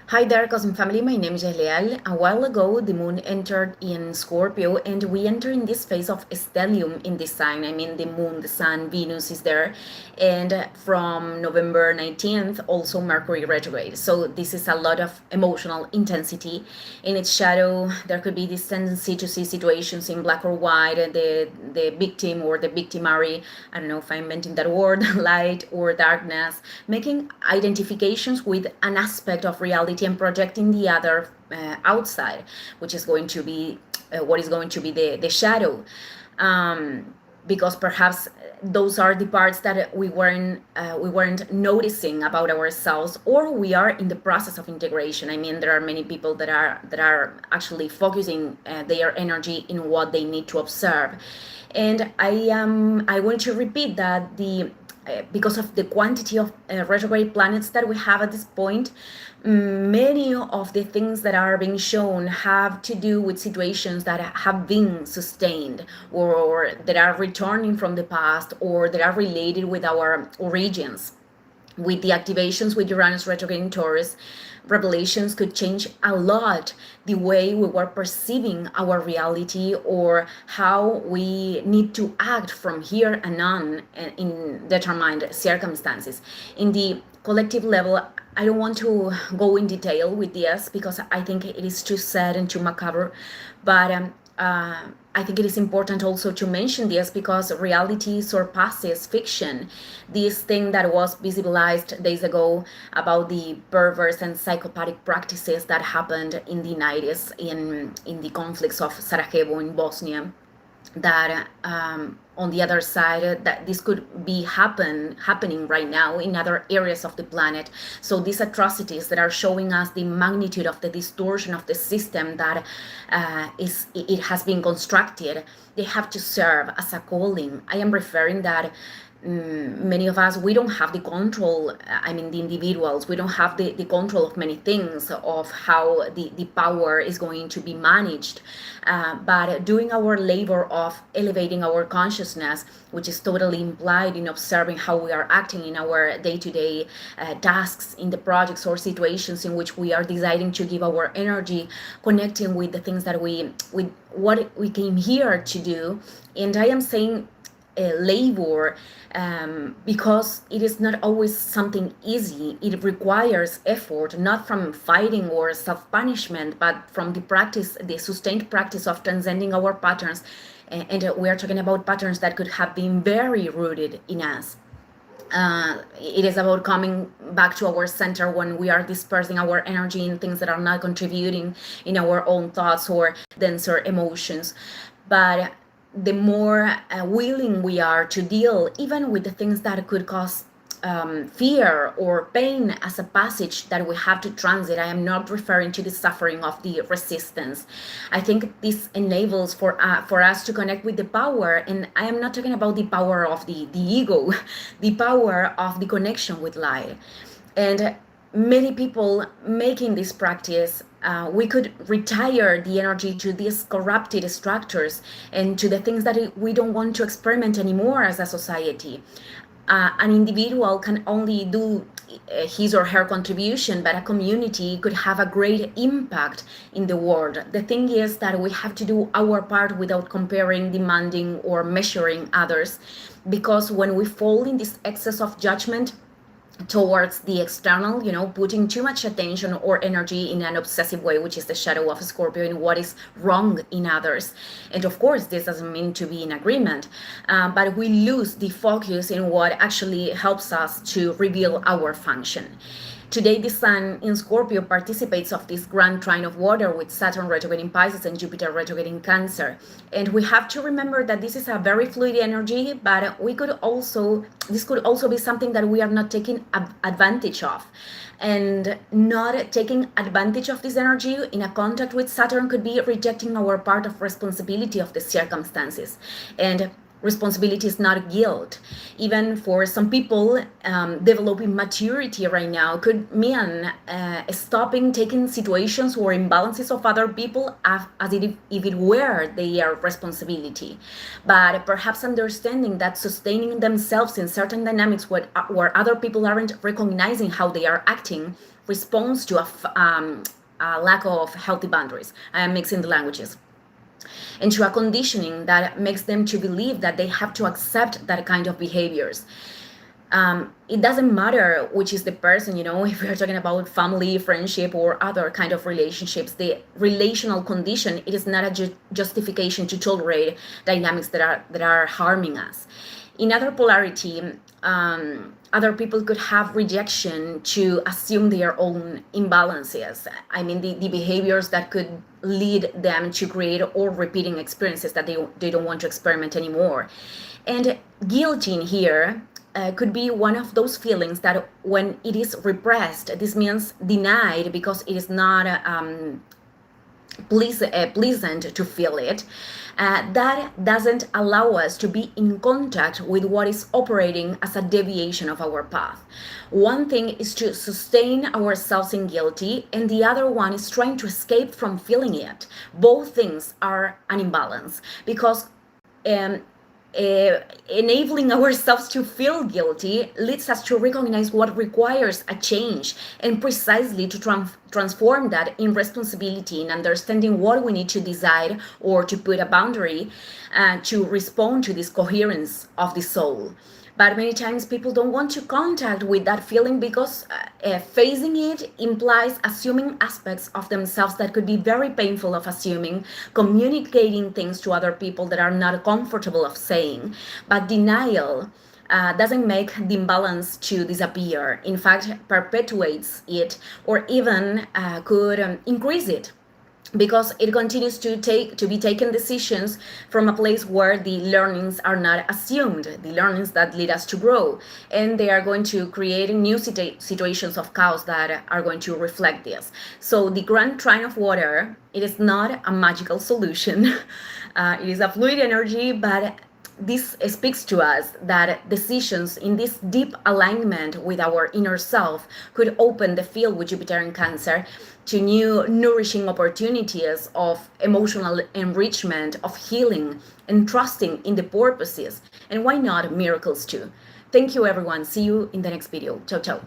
Hi there, Cosmic Family. My name is Leal. A while ago, the moon entered in Scorpio, and we enter in this phase of stellium in this sign. I mean, the moon, the sun, Venus is there. And from November 19th, also Mercury retrograde. So, this is a lot of emotional intensity. In its shadow, there could be this tendency to see situations in black or white, the victim or the victimary. I don't know if I'm inventing that word, light or darkness, making identifications with an aspect of reality and projecting the other outside, which is going to be what is going to be the shadow. Because perhaps those are the parts that we weren't noticing about ourselves, or we are in the process of integration. I mean, there are many people that are actually focusing their energy in what they need to observe, and I want to repeat that the because of the quantity of retrograde planets that we have at this point, many of the things that are being shown have to do with situations that have been sustained, or that are returning from the past, or that are related with our origins. With the activations with Uranus retrograde in Taurus, revelations could change a lot the way we were perceiving our reality, or how we need to act from here and on in determined circumstances. In the collective level, I don't want to go in detail with this because I think it is too sad and too macabre, but I think it is important also to mention this because reality surpasses fiction. This thing that was visibilized days ago about the perverse and psychopathic practices that happened in the 90s in the conflicts of Sarajevo in Bosnia, that on the other side, that this could be happening right now in other areas of the planet. So these atrocities that are showing us the magnitude of the distortion of the system that it has been constructed, they have to serve as a calling. I am referring that many of us, we don't have the control. I mean, the individuals, we don't have the control of many things, of how the power is going to be managed, but doing our labor of elevating our consciousness, which is totally implied in observing how we are acting in our day-to-day tasks, in the projects or situations in which we are deciding to give our energy, connecting with the things that with what we came here to do. And I am saying labor, because it is not always something easy. It requires effort, not from fighting or self-punishment, but from the practice, the sustained practice of transcending our patterns. And we are talking about patterns that could have been very rooted in us. It is about coming back to our center when we are dispersing our energy in things that are not contributing, in our own thoughts or denser emotions. But the more willing we are to deal even with the things that could cause fear or pain as a passage that we have to transit. I am not referring to the suffering of the resistance. I think this enables for us to connect with the power, and I am not talking about the power of the ego, the power of the connection with light. And many people making this practice, we could retire the energy to these corrupted structures and to the things that we don't want to experiment anymore as a society. An individual can only do his or her contribution, but a community could have a great impact in the world. The thing is that we have to do our part without comparing, demanding, or measuring others, because when we fall in this excess of judgment towards the external, putting too much attention or energy in an obsessive way, which is the shadow of Scorpio, in what is wrong in others. And of course, this doesn't mean to be in agreement, but we lose the focus in what actually helps us to reveal our function. Today, the Sun in Scorpio participates of this grand trine of water with Saturn retrograde in Pisces and Jupiter retrograde in Cancer. And we have to remember that this is a very fluid energy, but this could also be something that we are not taking advantage of. And not taking advantage of this energy in a contact with Saturn could be rejecting our part of responsibility of the circumstances. And responsibility is not guilt. Even for some people, developing maturity right now could mean stopping taking situations or imbalances of other people as if it were their responsibility. But perhaps understanding that sustaining themselves in certain dynamics where other people aren't recognizing how they are acting response to a lack of healthy boundaries. I am mixing the languages. And to a conditioning that makes them to believe that they have to accept that kind of behaviors. It doesn't matter which is the person, if we're talking about family, friendship, or other kind of relationships. The relational condition, it is not a justification to tolerate dynamics that are harming us. In other polarity, other people could have rejection to assume their own imbalances. I mean, the behaviors that could lead them to create or repeating experiences that they don't want to experiment anymore. And guilt in here could be one of those feelings that when it is repressed, this means denied because it is not pleasant to feel it, that doesn't allow us to be in contact with what is operating as a deviation of our path. One thing is to sustain ourselves in guilty, and the other one is trying to escape from feeling it. Both things are an imbalance because enabling ourselves to feel guilty leads us to recognize what requires a change, and precisely to transform that in responsibility, in understanding what we need to decide or to put a boundary to respond to this coherence of the soul. But many times people don't want to contact with that feeling because facing it implies assuming aspects of themselves that could be very painful of assuming, communicating things to other people that are not comfortable of saying. But denial doesn't make the imbalance to disappear. In fact, perpetuates it, or even could increase it, because it continues to be taken decisions from a place where the learnings are not assumed, the learnings that lead us to grow, and they are going to create new situations of chaos that are going to reflect this. So the grand trine of water, it is not a magical solution. It is a fluid energy, but this speaks to us that decisions in this deep alignment with our inner self could open the field with Jupiter in Cancer to new nourishing opportunities of emotional enrichment, of healing, and trusting in the purposes, and why not miracles too. Thank you, everyone. See you in the next video. Ciao, ciao.